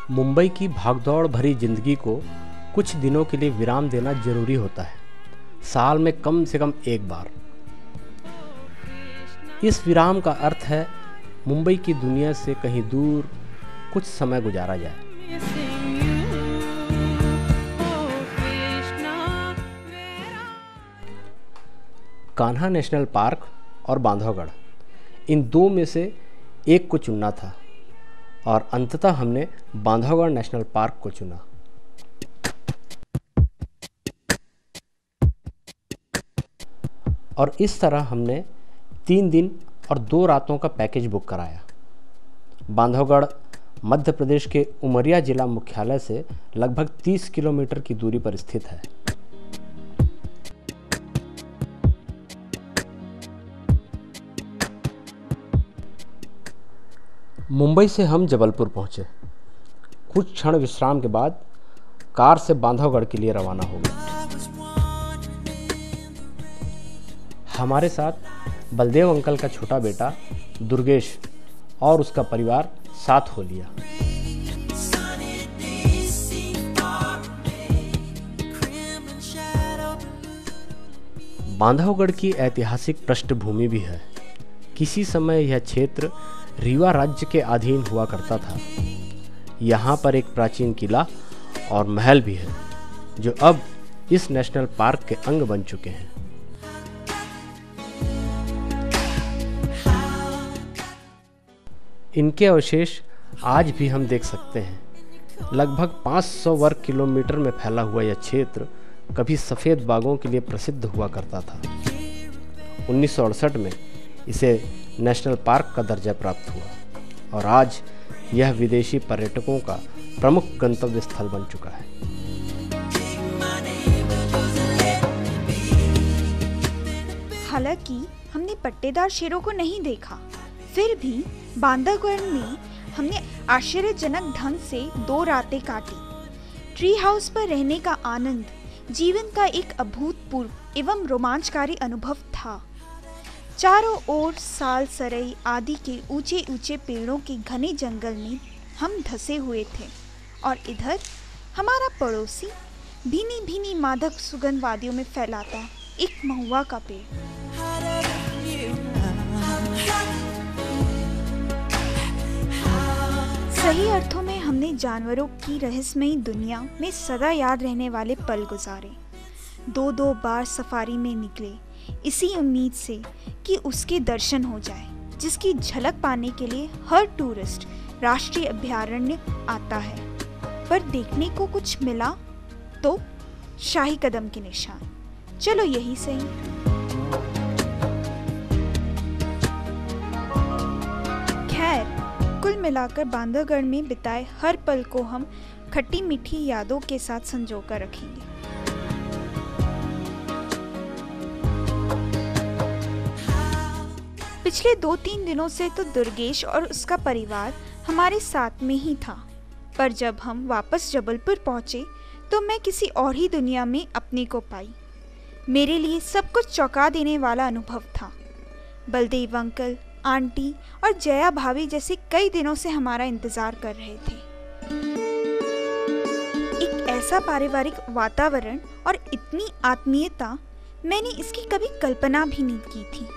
मुंबई की भागदौड़ भरी जिंदगी को कुछ दिनों के लिए विराम देना जरूरी होता है, साल में कम से कम एक बार। इस विराम का अर्थ है मुंबई की दुनिया से कहीं दूर कुछ समय गुजारा जाए। कान्हा नेशनल पार्क और बांधवगढ़, इन दो में से एक को चुनना था और अंततः हमने बांधवगढ़ नेशनल पार्क को चुना। और इस तरह हमने 3 दिन और 2 रातों का पैकेज बुक कराया। बांधवगढ़ मध्य प्रदेश के उमरिया जिला मुख्यालय से लगभग 30 किलोमीटर की दूरी पर स्थित है। मुंबई से हम जबलपुर पहुंचे। कुछ क्षण विश्राम के बाद कार से बांधवगढ़ के लिए रवाना हो गए। हमारे साथ बलदेव अंकल का छोटा बेटा दुर्गेश और उसका परिवार साथ हो लिया। बांधवगढ़ की ऐतिहासिक पृष्ठभूमि भी है। किसी समय यह क्षेत्र रीवा राज्य के अधीन हुआ करता था। यहाँ पर एक प्राचीन किला और महल भी है जो अब इस नेशनल पार्क के अंग बन चुके हैं। इनके अवशेष आज भी हम देख सकते हैं। लगभग 500 वर्ग किलोमीटर में फैला हुआ यह क्षेत्र कभी सफ़ेद बागों के लिए प्रसिद्ध हुआ करता था। 1968 में इसे नेशनल पार्क का दर्जा प्राप्त हुआ और आज यह विदेशी पर्यटकों का प्रमुख गंतव्य स्थल बन चुका है। हालांकि हमने पट्टेदार शेरों को नहीं देखा, फिर भी बांधवगढ़ में हमने आश्चर्यजनक ढंग से 2 रातें काटी। ट्री हाउस पर रहने का आनंद जीवन का एक अभूतपूर्व एवं रोमांचकारी अनुभव था। चारों ओर साल सरई आदि के ऊंचे ऊंचे पेड़ों के घने जंगल में हम धसे हुए थे और इधर हमारा पड़ोसी भीनी भीनी मादक सुगंध वादियों में फैलाता एक महुआ का पेड़। सही अर्थों में हमने जानवरों की रहस्यमयी दुनिया में सदा याद रहने वाले पल गुजारे। 2 बार सफारी में निकले इसी उम्मीद से कि उसके दर्शन हो जाए, जिसकी झलक पाने के लिए हर टूरिस्ट राष्ट्रीय अभयारण्य आता है। पर देखने को कुछ मिला तो शाही कदम के निशान। चलो यही सही। खैर, कुल मिलाकर बांधवगढ़ में बिताए हर पल को हम खट्टी मीठी यादों के साथ संजोकर रखेंगे। पिछले 2-3 दिनों से तो दुर्गेश और उसका परिवार हमारे साथ में ही था, पर जब हम वापस जबलपुर पहुंचे तो मैं किसी और ही दुनिया में अपने को पाई। मेरे लिए सब कुछ चौंका देने वाला अनुभव था। बलदेव अंकल, आंटी और जया भाभी जैसे कई दिनों से हमारा इंतजार कर रहे थे। एक ऐसा पारिवारिक वातावरण और इतनी आत्मीयता, मैंने इसकी कभी कल्पना भी नहीं की थी।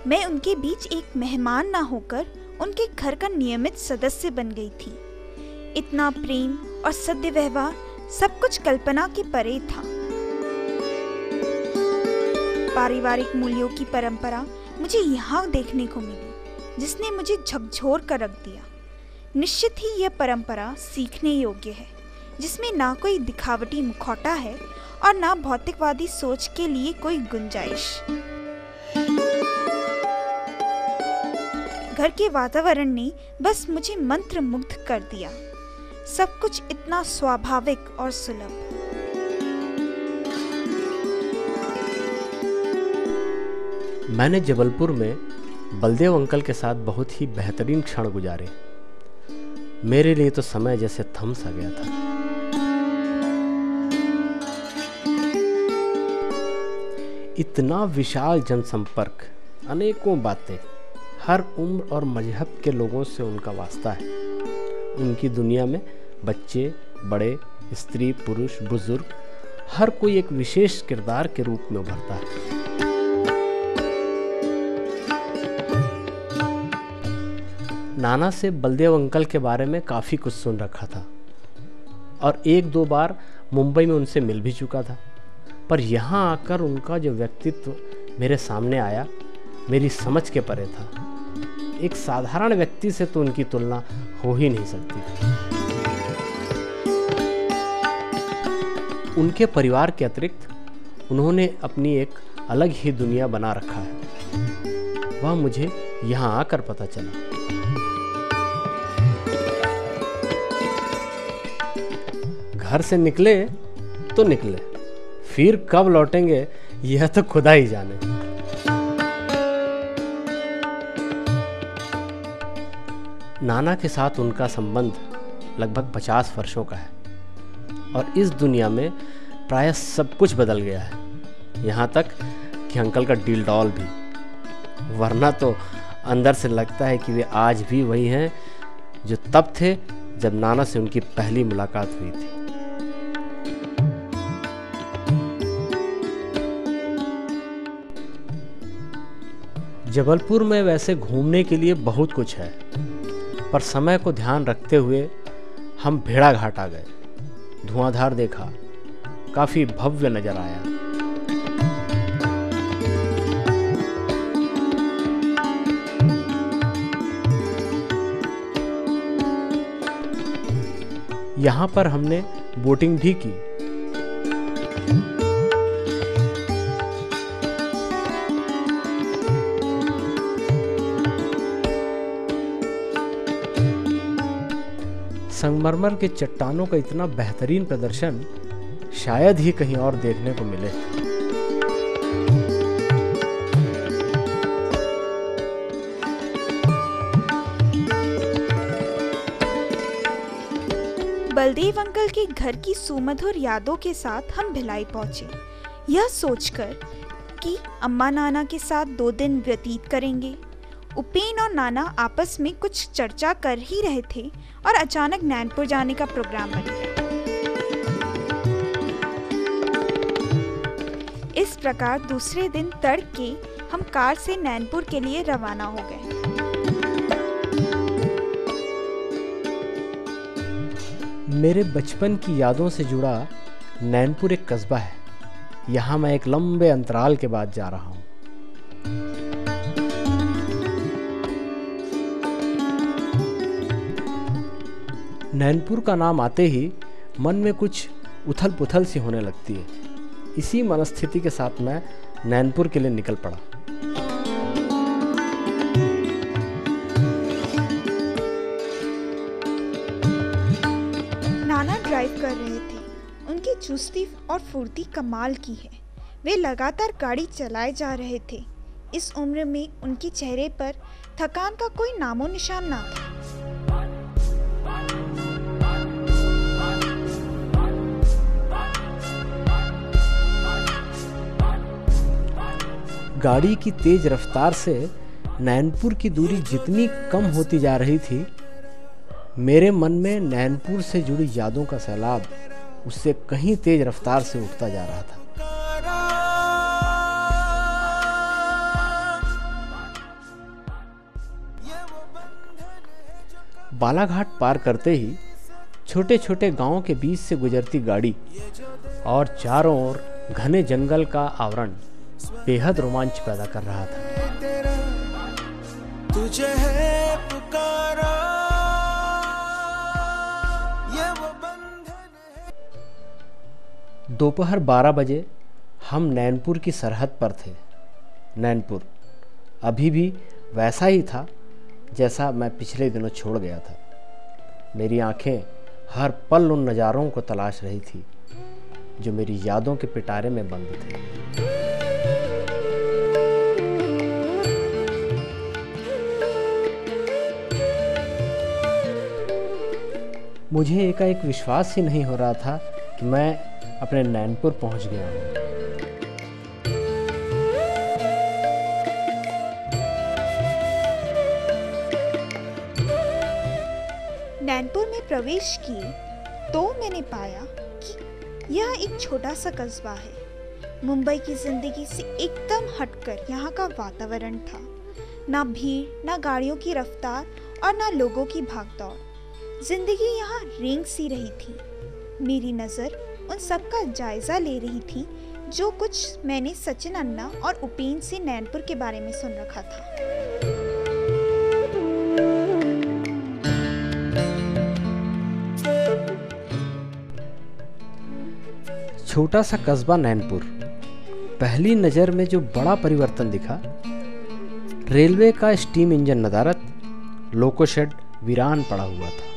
मैं उनके बीच एक मेहमान ना होकर उनके घर का नियमित सदस्य बन गई थी। इतना प्रेम और सद्य व्यवहार सब कुछ कल्पना के परे था। पारिवारिक मूल्यों की परंपरा मुझे यहाँ देखने को मिली, जिसने मुझे झकझोर कर रख दिया। निश्चित ही यह परंपरा सीखने योग्य है, जिसमें ना कोई दिखावटी मुखौटा है और ना भौतिकवादी सोच के लिए कोई गुंजाइश। घर के वातावरण ने बस मुझे मंत्रमुग्ध कर दिया। सब कुछ इतना स्वाभाविक और सुलभ। मैंने जबलपुर में बलदेव अंकल के साथ बहुत ही बेहतरीन क्षण गुजारे। मेरे लिए तो समय जैसे थम सा गया था। इतना विशाल जनसंपर्क, अनेकों बातें, हर उम्र और मजहब के लोगों से उनका वास्ता है। उनकी दुनिया में बच्चे, बड़े, स्त्री, पुरुष, बुजुर्ग, हर कोई एक विशेष किरदार के रूप में उभरता है। नाना से बलदेव अंकल के बारे में काफ़ी कुछ सुन रखा था और एक दो बार मुंबई में उनसे मिल भी चुका था, पर यहाँ आकर उनका जो व्यक्तित्व मेरे सामने आया, मेरी समझ के परे था। एक साधारण व्यक्ति से तो उनकी तुलना हो ही नहीं सकती। उनके परिवार के अतिरिक्त उन्होंने अपनी एक अलग ही दुनिया बना रखा है। वह मुझे यहाँ आकर पता चला। घर से निकले तो निकले, फिर कब लौटेंगे यह तो खुदा ही जाने। नाना के साथ उनका संबंध लगभग 50 वर्षों का है और इस दुनिया में प्रायः सब कुछ बदल गया है, यहाँ तक कि अंकल का डील डॉल भी। वरना तो अंदर से लगता है कि वे आज भी वही हैं जो तब थे जब नाना से उनकी पहली मुलाकात हुई थी। जबलपुर में वैसे घूमने के लिए बहुत कुछ है, पर समय को ध्यान रखते हुए हम भेड़ा घाट आ गए। धुआंधार देखा, काफी भव्य नजर आया। यहाँ पर हमने बोटिंग भी की। संगमरमर के चट्टानों का इतना बेहतरीन प्रदर्शन शायद ही कहीं और देखने को मिले। बलदेव अंकल के घर की सुमधुर यादों के साथ हम भिलाई पहुंचे, यह सोचकर कि अम्मा नाना के साथ 2 दिन व्यतीत करेंगे। उपेन और नाना आपस में कुछ चर्चा कर ही रहे थे और अचानक नैनपुर जाने का प्रोग्राम बन गया। इस प्रकार दूसरे दिन तड़के हम कार से नैनपुर के लिए रवाना हो गए। मेरे बचपन की यादों से जुड़ा नैनपुर एक कस्बा है। यहाँ मैं एक लंबे अंतराल के बाद जा रहा हूँ। नैनपुर का नाम आते ही मन में कुछ उथल पुथल सी होने लगती है। इसी मनस्थिति के साथ मैं नैनपुर के लिए निकल पड़ा। नाना ड्राइव कर रहे थे। उनकी चुस्ती और फुर्ती कमाल की है। वे लगातार गाड़ी चलाए जा रहे थे। इस उम्र में उनके चेहरे पर थकान का कोई नामो निशान ना था। गाड़ी की तेज रफ्तार से नैनपुर की दूरी जितनी कम होती जा रही थी, मेरे मन में नैनपुर से जुड़ी यादों का सैलाब उससे कहीं तेज रफ्तार से उठता जा रहा था। बालाघाट पार करते ही छोटे छोटे गांवों के बीच से गुजरती गाड़ी और चारों ओर घने जंगल का आवरण बेहद रोमांच पैदा कर रहा था। तुझे है पुकारा, ये वो बंधन है। दोपहर 12 बजे हम नैनपुर की सरहद पर थे। नैनपुर अभी भी वैसा ही था जैसा मैं पिछले दिनों छोड़ गया था। मेरी आंखें हर पल उन नज़ारों को तलाश रही थी जो मेरी यादों के पिटारे में बंद थे। मुझे एकाएक विश्वास ही नहीं हो रहा था कि मैं अपने नैनपुर पहुंच गया हूं। नैनपुर में प्रवेश किए तो मैंने पाया कि यह एक छोटा सा कस्बा है। मुंबई की जिंदगी से एकदम हटकर यहाँ का वातावरण था। ना भीड़, ना गाड़ियों की रफ्तार और ना लोगों की भागदौड़। जिंदगी यहाँ रेंग सी रही थी। मेरी नज़र उन सब का जायजा ले रही थी जो कुछ मैंने सचिन अन्ना और उपेन से नैनपुर के बारे में सुन रखा था। छोटा सा कस्बा नैनपुर। पहली नज़र में जो बड़ा परिवर्तन दिखा, रेलवे का स्टीम इंजन नदारद, लोको शेड वीरान पड़ा हुआ था।